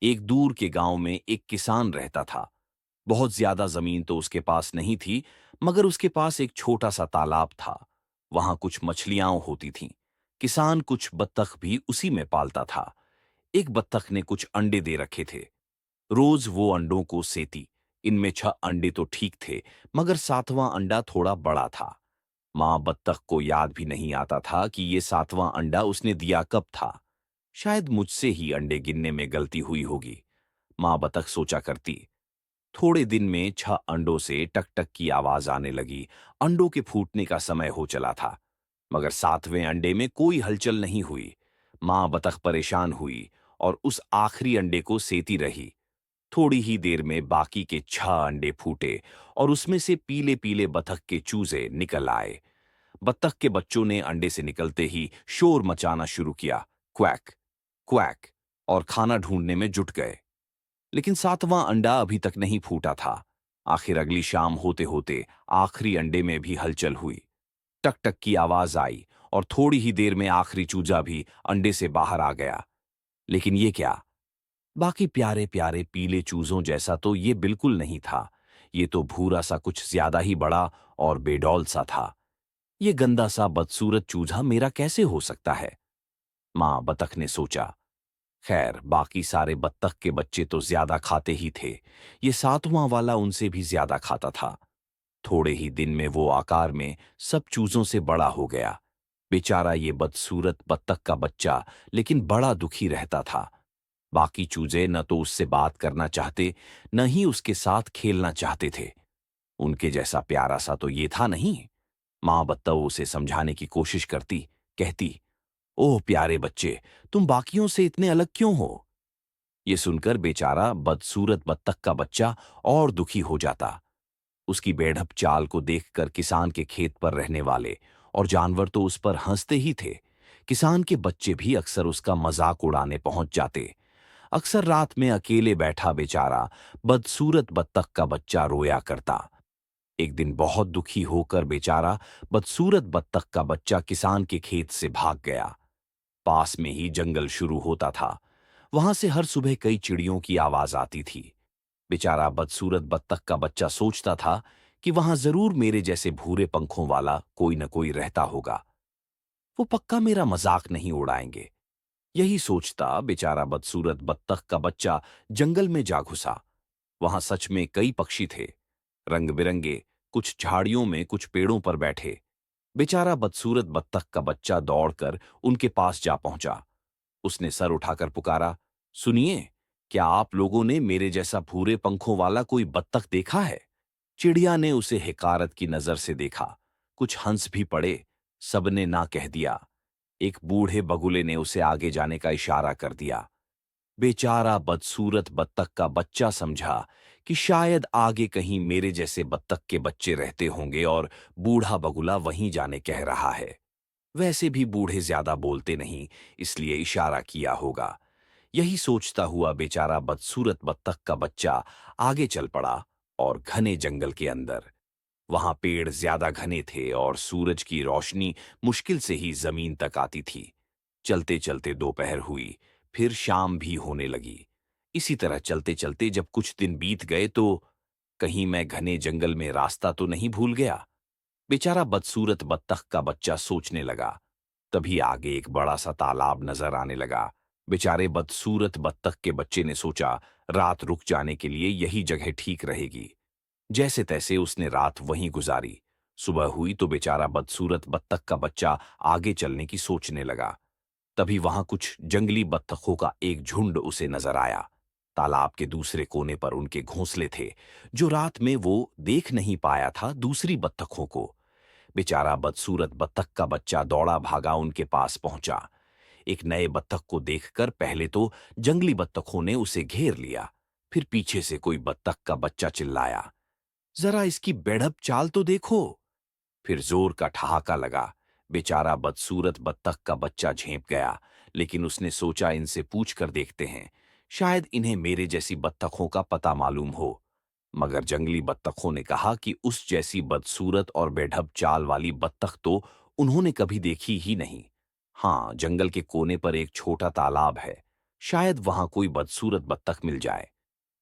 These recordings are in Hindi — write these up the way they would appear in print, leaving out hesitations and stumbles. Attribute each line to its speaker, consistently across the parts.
Speaker 1: एक दूर के गांव में एक किसान रहता था। बहुत ज्यादा जमीन तो उसके पास नहीं थी, मगर उसके पास एक छोटा सा तालाब था। वहां कुछ मछलियां होती थीं। किसान कुछ बत्तख भी उसी में पालता था। एक बत्तख ने कुछ अंडे दे रखे थे। रोज वो अंडों को सेती। इनमें 6 अंडे तो ठीक थे, मगर 7वां अंडा थोड़ा बड़ा था। माँ बत्तख को याद भी नहीं आता था कि ये 7वां अंडा उसने दिया कब था। शायद मुझसे ही अंडे गिनने में गलती हुई होगी, माँ बतख सोचा करती। थोड़े दिन में 6 अंडों से टक टक की आवाज आने लगी। अंडों के फूटने का समय हो चला था, मगर 7वें अंडे में कोई हलचल नहीं हुई। माँ बतख परेशान हुई और उस आखिरी अंडे को सेती रही। थोड़ी ही देर में बाकी के 6 अंडे फूटे और उसमें से पीले पीले बतख के चूजे निकल आए। बत्तख के बच्चों ने अंडे से निकलते ही शोर मचाना शुरू किया, क्वैक क्वैक, और खाना ढूंढने में जुट गए। लेकिन 7वां अंडा अभी तक नहीं फूटा था। आखिर अगली शाम होते होते आखिरी अंडे में भी हलचल हुई। टक टक की आवाज आई और थोड़ी ही देर में आखिरी चूजा भी अंडे से बाहर आ गया। लेकिन ये क्या? बाकी प्यारे प्यारे पीले चूजों जैसा तो ये बिल्कुल नहीं था। ये तो भूरा सा कुछ ज्यादा ही बड़ा और बेडौल सा था। ये गंदा सा बदसूरत चूजा मेरा कैसे हो सकता है? माँ बतख ने सोचा। खैर, बाकी सारे बत्तख के बच्चे तो ज्यादा खाते ही थे। ये 7वां वाला उनसे भी ज्यादा खाता था। थोड़े ही दिन में वो आकार में सब चूजों से बड़ा हो गया। बेचारा ये बदसूरत बत्तख का बच्चा लेकिन बड़ा दुखी रहता था। बाकी चूजे न तो उससे बात करना चाहते, न ही उसके साथ खेलना चाहते थे। उनके जैसा प्यारा सा तो ये था नहीं। माँ बत्तख उसे समझाने की कोशिश करती, कहती, ओह प्यारे बच्चे, तुम बाकियों से इतने अलग क्यों हो? ये सुनकर बेचारा बदसूरत बत्तख का बच्चा और दुखी हो जाता। उसकी बेढप चाल को देखकर किसान के खेत पर रहने वाले और जानवर तो उस पर हंसते ही थे। किसान के बच्चे भी अक्सर उसका मजाक उड़ाने पहुंच जाते। अक्सर रात में अकेले बैठा बेचारा बदसूरत बत्तख का बच्चा रोया करता। एक दिन बहुत दुखी होकर बेचारा बदसूरत बत्तख का बच्चा किसान के खेत से भाग गया। पास में ही जंगल शुरू होता था। वहां से हर सुबह कई चिड़ियों की आवाज आती थी। बेचारा बदसूरत बत्तख का बच्चा सोचता था कि वहां जरूर मेरे जैसे भूरे पंखों वाला कोई न कोई रहता होगा। वो पक्का मेरा मजाक नहीं उड़ाएंगे। यही सोचता बेचारा बदसूरत बत्तख का बच्चा जंगल में जा घुसा। वहां सच में कई पक्षी थे, रंग बिरंगे, कुछ झाड़ियों में, कुछ पेड़ों पर बैठे। बेचारा बदसूरत बत्तख का बच्चा दौड़कर उनके पास जा पहुंचा। उसने सर उठाकर पुकारा, सुनिए, क्या आप लोगों ने मेरे जैसा भूरे पंखों वाला कोई बत्तख देखा है? चिड़िया ने उसे हिकारत की नजर से देखा। कुछ हंस भी पड़े। सबने ना कह दिया। एक बूढ़े बगुले ने उसे आगे जाने का इशारा कर दिया। बेचारा बदसूरत बत्तख का बच्चा समझा कि शायद आगे कहीं मेरे जैसे बत्तख के बच्चे रहते होंगे और बूढ़ा बगुला वहीं जाने कह रहा है। वैसे भी बूढ़े ज्यादा बोलते नहीं, इसलिए इशारा किया होगा। यही सोचता हुआ बेचारा बदसूरत बत्तख का बच्चा आगे चल पड़ा और घने जंगल के अंदर। वहां पेड़ ज्यादा घने थे और सूरज की रोशनी मुश्किल से ही जमीन तक आती थी। चलते चलते दोपहर हुई, फिर शाम भी होने लगी। इसी तरह चलते चलते जब कुछ दिन बीत गए तो कहीं मैं घने जंगल में रास्ता तो नहीं भूल गया? बेचारा बदसूरत बत्तख का बच्चा सोचने लगा। तभी आगे एक बड़ा सा तालाब नजर आने लगा। बेचारे बदसूरत बत्तख के बच्चे ने सोचा, रात रुक जाने के लिए यही जगह ठीक रहेगी। जैसे तैसे उसने रात वहीं गुजारी। सुबह हुई तो बेचारा बदसूरत बत्तख का बच्चा आगे चलने की सोचने लगा। तभी वहां कुछ जंगली बत्तखों का एक झुंड उसे नजर आया। तालाब के दूसरे कोने पर उनके घोंसले थे, जो रात में वो देख नहीं पाया था दूसरी बत्तखों को। बेचारा बदसूरत बत्तख का बच्चा दौड़ा भागा उनके पास पहुंचा। एक नए बत्तख को देखकर पहले तो जंगली बत्तखों ने उसे घेर लिया। फिर पीछे से कोई बत्तख का बच्चा चिल्लाया, जरा इसकी बेढप चाल तो देखो। फिर जोर का ठहाका लगा। बेचारा बदसूरत बत्तख का बच्चा झेंप गया, लेकिन उसने सोचा इनसे पूछ कर देखते हैं, शायद इन्हें मेरे जैसी बत्तखों का पता मालूम हो। मगर जंगली बत्तखों ने कहा कि उस जैसी बदसूरत और बेढप चाल वाली बत्तख तो उन्होंने कभी देखी ही नहीं। हाँ, जंगल के कोने पर एक छोटा तालाब है, शायद वहां कोई बदसूरत बत्तख मिल जाए।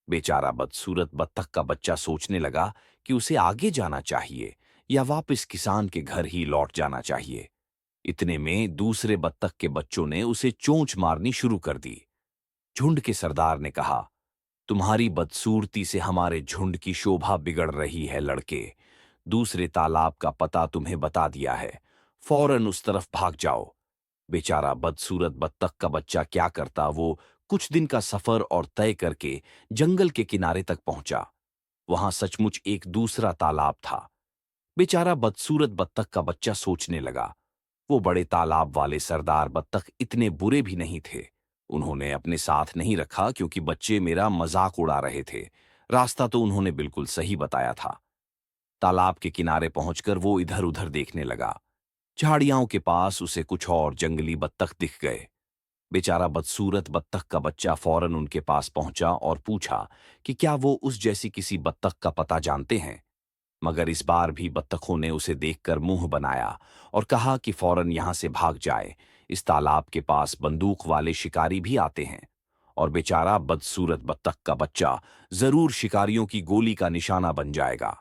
Speaker 1: बेचारा बदसूरत बत्तख का बच्चा सोचने लगा कि उसे आगे जाना चाहिए या वापस किसान के घर ही लौट जाना चाहिए। इतने में दूसरे बत्तख के बच्चों ने उसे चोंच मारनी शुरू कर दी। झुंड के सरदार ने कहा, तुम्हारी बदसूरती से हमारे झुंड की शोभा बिगड़ रही है लड़के। दूसरे तालाब का पता तुम्हें बता दिया है, फौरन उस तरफ भाग जाओ। बेचारा बदसूरत बत्तख का बच्चा क्या करता, वो कुछ दिन का सफर और तय करके जंगल के किनारे तक पहुंचा। वहां सचमुच एक दूसरा तालाब था। बेचारा बदसूरत बत्तख का बच्चा सोचने लगा, वो बड़े तालाब वाले सरदार बत्तख इतने बुरे भी नहीं थे। उन्होंने अपने साथ नहीं रखा क्योंकि बच्चे मेरा मजाक उड़ा रहे थे। रास्ता तो उन्होंने बिल्कुल सही बताया था। तालाब के किनारे पहुंचकर वो इधर उधर देखने लगा। झाड़ियाओं के पास उसे कुछ और जंगली बत्तख दिख गए। बेचारा बदसूरत बत्तख का बच्चा फौरन उनके पास पहुंचा और पूछा कि क्या वो उस जैसी किसी बत्तख का पता जानते हैं। मगर इस बार भी बत्तखों ने उसे देखकर मुंह बनाया और कहा कि फौरन यहां से भाग जाए। इस तालाब के पास बंदूक वाले शिकारी भी आते हैं और बेचारा बदसूरत बत्तख का बच्चा जरूर शिकारियों की गोली का निशाना बन जाएगा।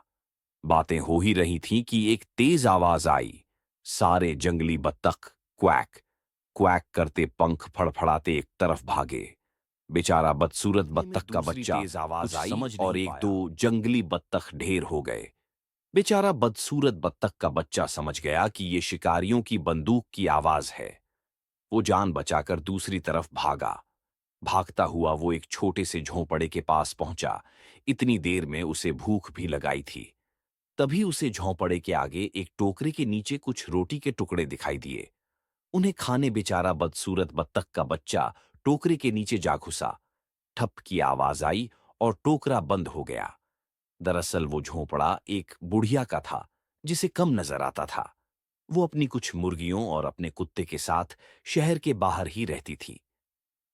Speaker 1: बातें हो ही रही थीं कि एक तेज आवाज आई। सारे जंगली बत्तख क्वैक क्वैक करते पंख फड़फड़ाते एक तरफ भागे। बेचारा बदसूरत बत्तख का बच्चा तेज आवाज आई और एक दो जंगली बत्तख ढेर हो गए। बेचारा बदसूरत बत्तख का बच्चा समझ गया कि ये शिकारियों की बंदूक की आवाज है। वो जान बचाकर दूसरी तरफ भागा। भागता हुआ वो एक छोटे से झोंपड़े के पास पहुंचा। इतनी देर में उसे भूख भी लगाई थी। तभी उसे झोंपड़े के आगे एक टोकरे के नीचे कुछ रोटी के टुकड़े दिखाई दिए। उन्हें खाने बेचारा बदसूरत बत्तख का बच्चा टोकरे के नीचे जा घुसा। ठप की आवाज आई और टोकरा बंद हो गया। दरअसल वो झोंपड़ा एक बुढ़िया का था, जिसे कम नजर आता था। वो अपनी कुछ मुर्गियों और अपने कुत्ते के साथ शहर के बाहर ही रहती थी।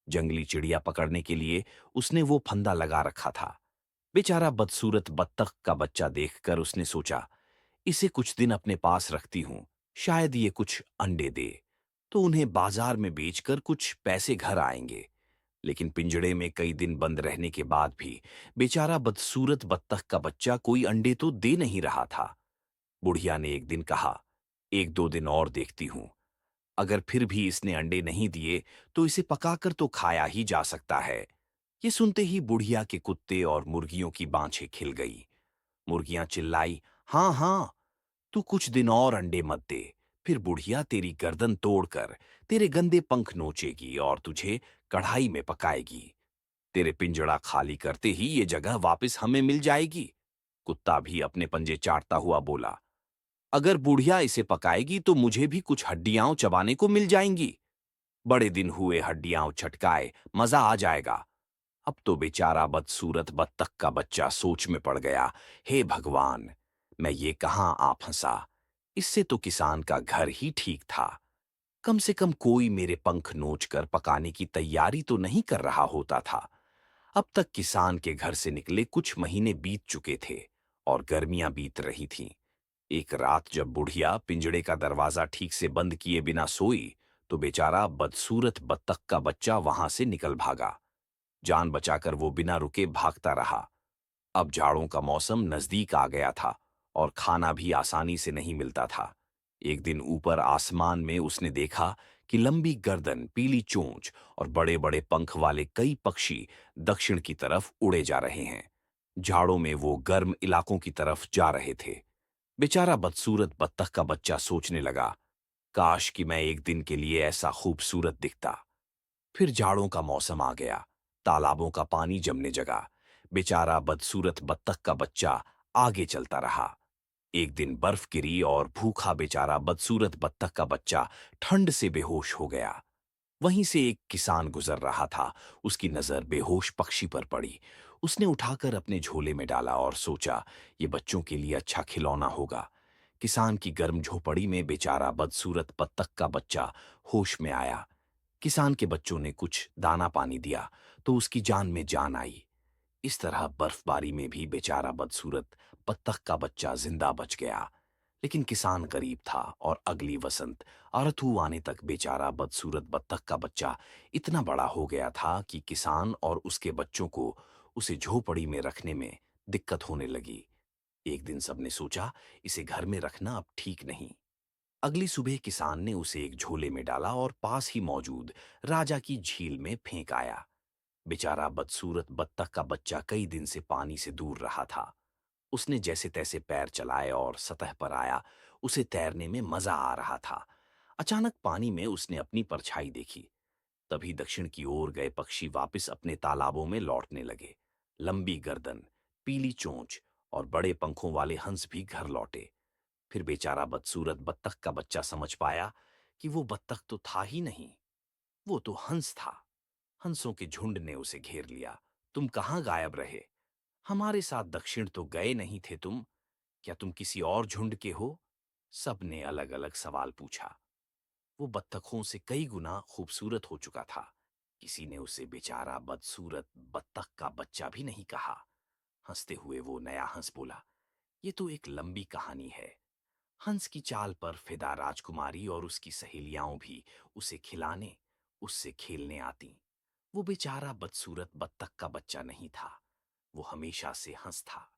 Speaker 1: जंगली चिड़िया पकड़ने के लिए उसने वो फंदा लगा रखा था। बेचारा बदसूरत बत्तख का बच्चा देखकर उसने सोचा, इसे कुछ दिन अपने पास रखती हूं, शायद ये कुछ अंडे दे, तो उन्हें बाजार में बेचकर कुछ पैसे घर आएंगे। लेकिन पिंजड़े में कई दिन बंद रहने के बाद भी बेचारा बदसूरत बत्तख का बच्चा कोई अंडे तो दे नहीं रहा था। बुढ़िया ने एक दिन कहा, एक दो दिन और देखती हूं, अगर फिर भी इसने अंडे नहीं दिए तो इसे पकाकर तो खाया ही जा सकता है। ये सुनते ही बुढ़िया के कुत्ते और मुर्गियों की बाँछें खिल गई। मुर्गियां चिल्लाई, हाँ हाँ, तू कुछ दिन और अंडे मत दे, फिर बुढ़िया तेरी गर्दन तोड़कर तेरे गंदे पंख नोचेगी और तुझे कढ़ाई में पकाएगी। तेरे पिंजड़ा खाली करते ही ये जगह वापस हमें मिल जाएगी। कुत्ता भी अपने पंजे चाटता हुआ बोला, अगर बुढ़िया इसे पकाएगी तो मुझे भी कुछ हड्डियां चबाने को मिल जाएंगी। बड़े दिन हुए हड्डियां छटकाए, मजा आ जाएगा। अब तो बेचारा बदसूरत बत्तख का बच्चा सोच में पड़ गया। हे भगवान, मैं ये कहाँ आ फंसा। इससे तो किसान का घर ही ठीक था। कम से कम कोई मेरे पंख नोचकर पकाने की तैयारी तो नहीं कर रहा होता था। अब तक किसान के घर से निकले कुछ महीने बीत चुके थे और गर्मियां बीत रही थीं। एक रात जब बुढ़िया पिंजड़े का दरवाजा ठीक से बंद किए बिना सोई, तो बेचारा बदसूरत बत्तख का बच्चा वहां से निकल भागा। जान बचाकर वो बिना रुके भागता रहा। अब जाड़ों का मौसम नजदीक आ गया था और खाना भी आसानी से नहीं मिलता था। एक दिन ऊपर आसमान में उसने देखा कि लंबी गर्दन, पीली चोंच और बड़े बड़े पंख वाले कई पक्षी दक्षिण की तरफ उड़े जा रहे हैं। झाड़ों में वो गर्म इलाकों की तरफ जा रहे थे। बेचारा बदसूरत बत्तख का बच्चा सोचने लगा, काश कि मैं एक दिन के लिए ऐसा खूबसूरत दिखता। फिर जाड़ों का मौसम आ गया। तालाबों का पानी जमने जगा। बेचारा बदसूरत बत्तख का बच्चा आगे चलता रहा। एक दिन बर्फ गिरी और भूखा बेचारा बदसूरत बत्तख का बच्चा ठंड से बेहोश हो गया। वहीं से एक किसान गुजर रहा था। उसकी नजर बेहोश पक्षी पर पड़ी। उसने उठाकर अपने झोले में डाला और सोचा, ये बच्चों के लिए अच्छा खिलौना होगा। किसान की गर्म झोपड़ी में बेचारा बदसूरत बत्तख का बच्चा होश में आया। किसान के बच्चों ने कुछ दाना पानी दिया तो उसकी जान में जान आई। इस तरह बर्फबारी में भी बेचारा बदसूरत बत्तख का बच्चा जिंदा बच गया। लेकिन किसान गरीब था और अगली वसंत अरथू आने तक बेचारा बदसूरत बत्तख का बच्चा इतना बड़ा हो गया था कि किसान और उसके बच्चों को उसे झोपड़ी में रखने में दिक्कत होने लगी। एक दिन सबने सोचा इसे घर में रखना अब ठीक नहीं। अगली सुबह किसान ने उसे एक झोले में डाला और पास ही मौजूद राजा की झील में फेंक आया। बेचारा बदसूरत बत्तख का बच्चा कई दिन से पानी से दूर रहा था। उसने जैसे तैसे पैर चलाए और सतह पर आया। उसे तैरने में मजा आ रहा था। अचानक पानी में उसने अपनी परछाई देखी। तभी दक्षिण की ओर गए पक्षी वापस अपने तालाबों में लौटने लगे। लंबी गर्दन, पीली चोंच और बड़े पंखों वाले हंस भी घर लौटे। फिर बेचारा बदसूरत बत्तख का बच्चा समझ पाया कि वो बत्तख तो था ही नहीं, वो तो हंस था। हंसों के झुंड ने उसे घेर लिया। तुम कहाँ गायब रहे? हमारे साथ दक्षिण तो गए नहीं थे तुम? क्या तुम किसी और झुंड के हो? सब ने अलग अलग सवाल पूछा। वो बत्तखों से कई गुना खूबसूरत हो चुका था। किसी ने उसे बेचारा बदसूरत बत्तख का बच्चा भी नहीं कहा। हंसते हुए वो नया हंस बोला, ये तो एक लंबी कहानी है। हंस की चाल पर फिदा राजकुमारी और उसकी सहेलियां भी उसे खिलाने, उससे खेलने आती। वो बेचारा बदसूरत बत्तख का बच्चा नहीं था, वो हमेशा से हंस था।